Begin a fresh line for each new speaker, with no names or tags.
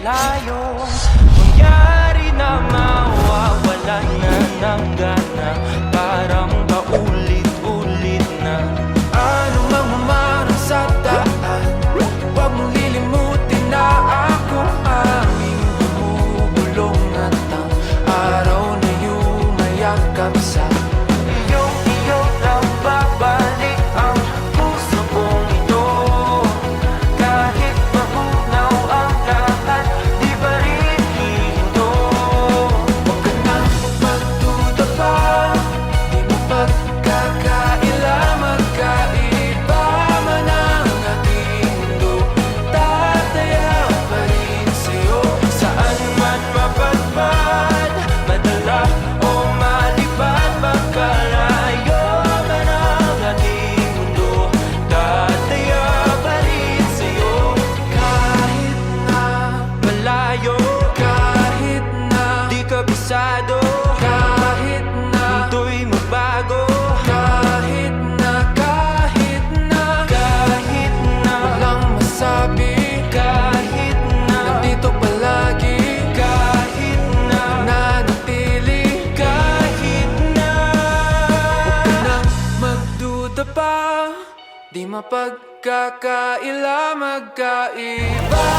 malayong mangyari na mawawalan na ng gana. Parang paulit-ulit na ano mang mamarang sa daan. Huwag mong lilimutin na ako aming bumubulong at ang araw na yumayakap sa iyo lang babalik ang puso kong ito. Kahit mabunaw ang lahat, di ba rin hihinto. Huwag ka nang magduda pa, di mo pagkakaila. Magkaiba man ang ating mundo, tataya pa rin sa'yo. Saan man mapadpad, madala o malipad, magkalayo man ang ating mundo, tataya pa rin sa'yo. Kahit na malayo, kahit na di kabisado, kahit na mundo'y magbago, kahit na walang masabi, kahit na nandito palagi, kahit na nanatili, kahit na huwag ka nang magduda pa, di mapagkakaila. Magkaiba